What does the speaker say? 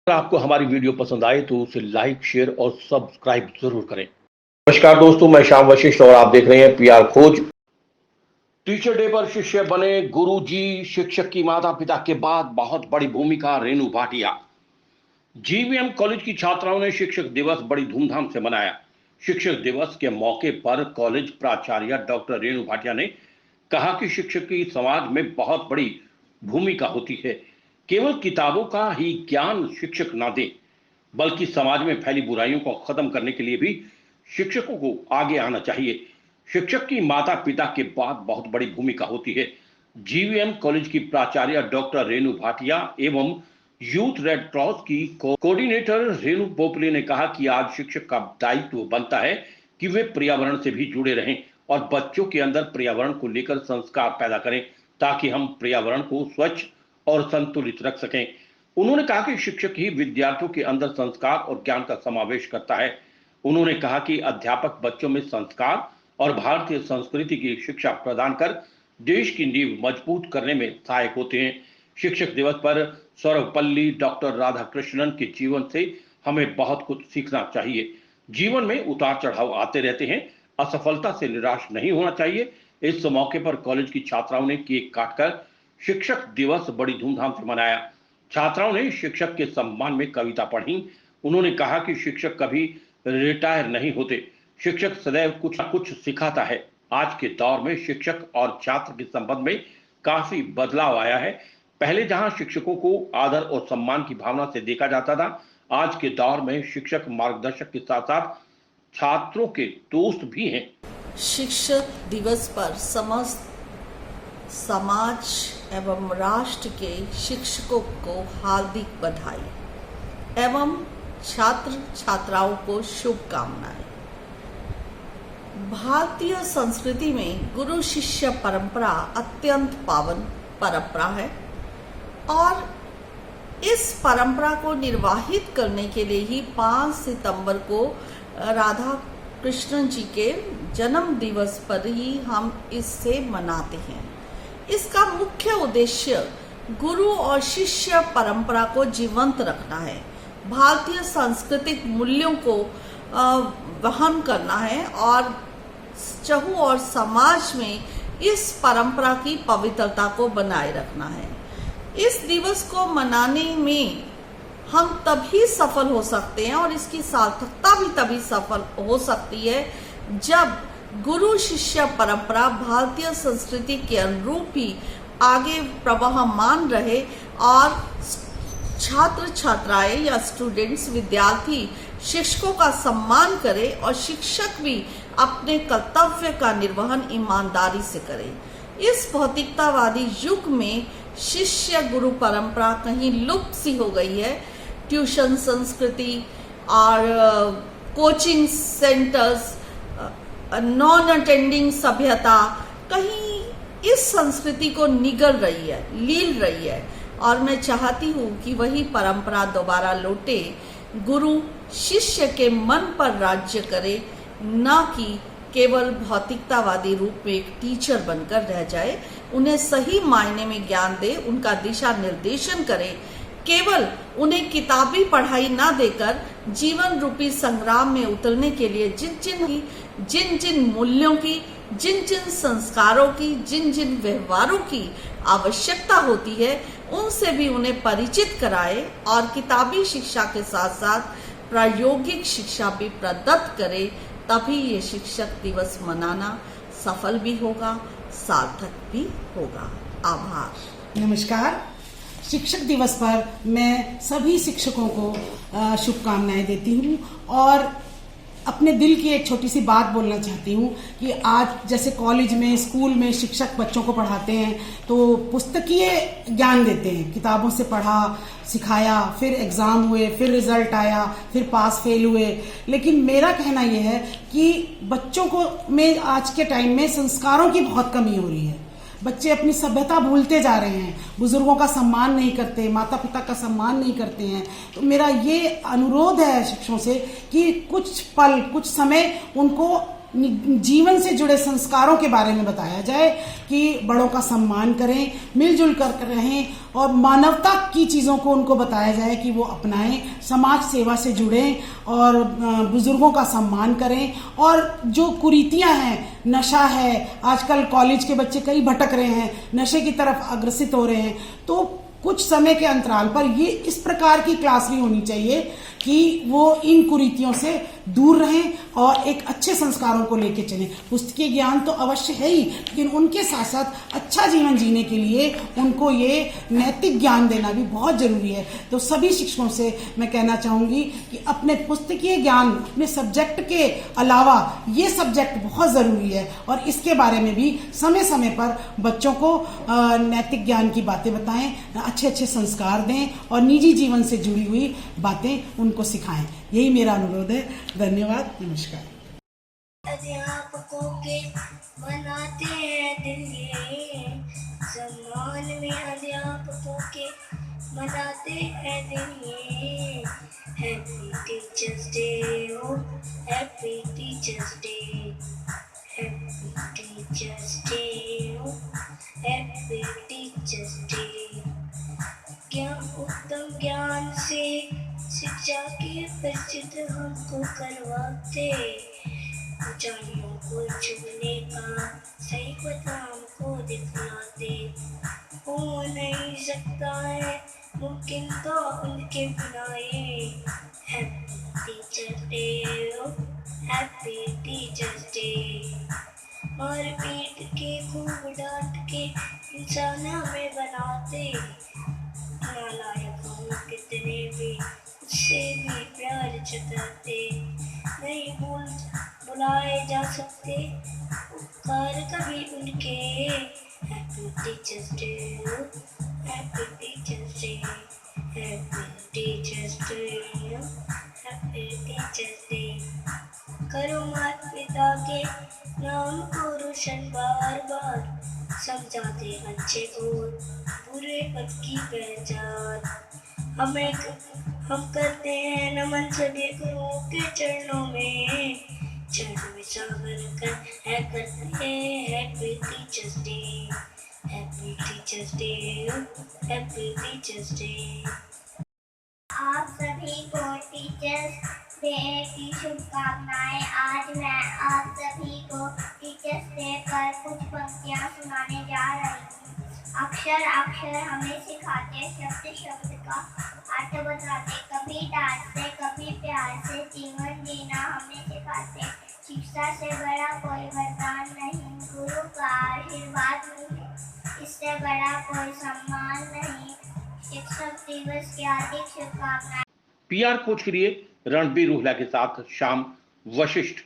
अगर आपको हमारी वीडियो पसंद आए तो उसे लाइक, शेयर और सब्सक्राइब जरूर करें। नमस्कार दोस्तों, मैं श्याम वशिष्ठ और आप देख रहे हैं पीआर खोज। टीचर डे पर शिष्य बने गुरुजी, शिक्षक की माता पिता के बाद बहुत बड़ी भूमिका रेणु भाटिया। जीवीएम कॉलेज की छात्राओं ने शिक्षक दिवस बड़ी धूमधाम से मनाया। शिक्षक दिवस के मौके पर कॉलेज प्राचार्य डॉक्टर रेणु भाटिया ने कहा कि शिक्षक की समाज में बहुत बड़ी भूमिका होती है। केवल किताबों का ही ज्ञान शिक्षक ना दे, बल्कि समाज में फैली बुराइयों को खत्म करने के लिए भी शिक्षकों को आगे आना चाहिए। शिक्षक की माता पिता के बाद बहुत बड़ी भूमिका होती है। जीवीएम कॉलेज की प्राचार्य डॉक्टर रेणु भाटिया एवं यूथ रेड क्रॉस की कोऑर्डिनेटर रेणु पोपले ने कहा कि आज शिक्षक का दायित्व बनता है कि वे पर्यावरण से भी जुड़े रहें और बच्चों के अंदर पर्यावरण को लेकर संस्कार पैदा करें, ताकि हम पर्यावरण को स्वच्छ और संतुलित रख सकें। उन्होंने कहा कि शिक्षक ही विद्यार्थियों के अंदर संस्कार और ज्ञान का समावेश करता है। उन्होंने कहा कि अध्यापक बच्चों में संस्कार और भारतीय संस्कृति की शिक्षा प्रदान कर देश की नींव मजबूत करने में सहायक होते हैं। शिक्षक दिवस पर सर्वपल्ली डॉक्टर राधाकृष्णन के जीवन से हमें बहुत कुछ सीखना चाहिए। जीवन में उतार चढ़ाव आते रहते हैं, असफलता से निराश नहीं होना चाहिए। इस मौके पर कॉलेज की छात्राओं ने केक काटकर शिक्षक दिवस बड़ी धूमधाम से मनाया। छात्राओं ने शिक्षक के सम्मान में कविता पढ़ी। उन्होंने कहा कि शिक्षक कभी रिटायर नहीं होते, शिक्षक सदैव कुछ न कुछ सिखाता है। आज के दौर में शिक्षक और छात्र के संबंध में काफी बदलाव आया है। पहले जहां शिक्षकों को आदर और सम्मान की भावना से देखा जाता था, आज के दौर में शिक्षक मार्गदर्शक के साथ साथ छात्रों के दोस्त भी हैं। शिक्षक दिवस पर समस्त समाज एवं राष्ट्र के शिक्षकों को हार्दिक बधाई एवं छात्र छात्राओं को शुभकामनाएं। भारतीय संस्कृति में गुरु शिष्य परंपरा अत्यंत पावन परंपरा है और इस परंपरा को निर्वाहित करने के लिए ही 5 सितंबर को राधा कृष्ण जी के जन्म दिवस पर ही हम इससे मनाते हैं। इसका मुख्य उद्देश्य गुरु और शिष्य परंपरा को जीवंत रखना है, भारतीय सांस्कृतिक मूल्यों को वहन करना है और चहु और समाज में इस परंपरा की पवित्रता को बनाए रखना है। इस दिवस को मनाने में हम तभी सफल हो सकते हैं और इसकी सार्थकता भी तभी सफल हो सकती है जब गुरु शिष्य परंपरा भारतीय संस्कृति के अनुरूप ही आगे प्रवाहमान रहे और छात्र छात्राएं या स्टूडेंट्स विद्यार्थी शिक्षकों का सम्मान करें और शिक्षक भी अपने कर्तव्य का निर्वहन ईमानदारी से करें। इस भौतिकतावादी युग में शिष्य गुरु परंपरा कहीं लुप्त सी हो गई है। ट्यूशन संस्कृति और कोचिंग सेंटर्स, नॉन अटेंडिंग सभ्यता कहीं इस संस्कृति को निगल रही है, लील रही है और मैं चाहती हूँ कि वही परंपरा दोबारा लौटे, गुरु शिष्य के मन पर राज्य करे, न कि केवल भौतिकतावादी रूप में एक टीचर बनकर रह जाए। उन्हें सही मायने में ज्ञान दे, उनका दिशा निर्देशन करे, केवल उन्हें किताबी पढ़ाई ना देकर जीवन रूपी संग्राम में उतरने के लिए जिन जिन मूल्यों की, जिन जिन संस्कारों की, जिन जिन व्यवहारों की आवश्यकता होती है उनसे भी उन्हें परिचित कराए और किताबी शिक्षा के साथ साथ प्रायोगिक शिक्षा भी प्रदत्त करे। तभी ये शिक्षक दिवस मनाना सफल भी होगा, सार्थक भी होगा। आभार। नमस्कार। शिक्षक दिवस पर मैं सभी शिक्षकों को शुभकामनाएं देती हूँ और अपने दिल की एक छोटी सी बात बोलना चाहती हूँ कि आज जैसे कॉलेज में, स्कूल में शिक्षक बच्चों को पढ़ाते हैं तो पुस्तकीय ज्ञान देते हैं, किताबों से पढ़ा, सिखाया, फिर एग्जाम हुए, फिर रिजल्ट आया, फिर पास फेल हुए। लेकिन मेरा कहना यह है कि बच्चों को में आज के टाइम में संस्कारों की बहुत कमी हो रही है। बच्चे अपनी सभ्यता भूलते जा रहे हैं, बुजुर्गों का सम्मान नहीं करते, माता पिता का सम्मान नहीं करते हैं। तो मेरा ये अनुरोध है शिक्षकों से कि कुछ पल, कुछ समय उनको जीवन से जुड़े संस्कारों के बारे में बताया जाए कि बड़ों का सम्मान करें, मिलजुल कर रहें और मानवता की चीज़ों को उनको बताया जाए कि वो अपनाएं, समाज सेवा से जुड़ें और बुजुर्गों का सम्मान करें। और जो कुरीतियां हैं, नशा है, आजकल कॉलेज के बच्चे कई भटक रहे हैं, नशे की तरफ अग्रसित हो रहे हैं, तो कुछ समय के अंतराल पर ये इस प्रकार की क्लास भी होनी चाहिए कि वो इन कुरीतियों से दूर रहें और एक अच्छे संस्कारों को लेकर चलें। पुस्तकीय ज्ञान तो अवश्य है ही, लेकिन उनके साथ साथ अच्छा जीवन जीने के लिए उनको ये नैतिक ज्ञान देना भी बहुत जरूरी है। तो सभी शिक्षकों से मैं कहना चाहूंगी कि अपने पुस्तकीय ज्ञान, अपने सब्जेक्ट के अलावा ये सब्जेक्ट बहुत जरूरी है और इसके बारे में भी समय समय पर बच्चों को नैतिक ज्ञान की बातें बताएं, अच्छे अच्छे संस्कार दें और निजी जीवन से जुड़ी हुई बातें उनको सिखाएं। यही मेरा अनुरोध है। धन्यवाद, नमस्कार। अध्यापकों के बनाते हैं दिल ये, सम्मान में अध्यापकों के बनाते हैं दिल ये। हैप्पी टीचर्स डे हो, happy teachers day, happy teachers day हो, हैप्पी टीचर्स डे। उत्तम ज्ञान से शिक्षा के परिचित हमको करवाते, ऊंचाइयों को छूने का सही पता हमको दिखलाते। हो नहीं सकता है मुमकिन तो उनके बिना ये। हैप्पी टीचर्स डे हो, हैप्पी टीचर्स डे। और पीट के खूब डांट के इंसान हमें बनाते, नालायक हम कितने भी उससे भी प्यार जताते। नहीं बुलाए जा सकते उपकार कभी उनके। Happy teachers day, happy teachers day, happy teachers day, happy teachers day. करो माता पिता के नाम को रोशन बार बार, समझाते अच्छे और बुरे पद की पहचान। हम करते हैं नमन सभी गुरुओं के चरणों में, चरणों में सागर कर है करते हैं happy teachers day, happy teachers day, happy teachers day. आप सभी को टीचर्स डे की शुभकामनाएं। आज मैं आप सभी को टीचर्स डे पर कुछ पंक्तियां सुनाने जा रही हूँ। अक्षर अक्षर हमें सिखाते, शब्द शब्द का अर्थ बताते, कभी डांटते कभी प्यार से जीवन जीना हमें सिखाते। शिक्षा से बड़ा कोई वरदान नहीं, गुरु का आशीर्वाद नहीं, इससे बड़ा कोई सम्मान नहीं। शिक्षक दिवस की हार्दिक शुभकामनाएं। पीआर खोज के लिए रणबीर रूहला के साथ शाम वशिष्ठ।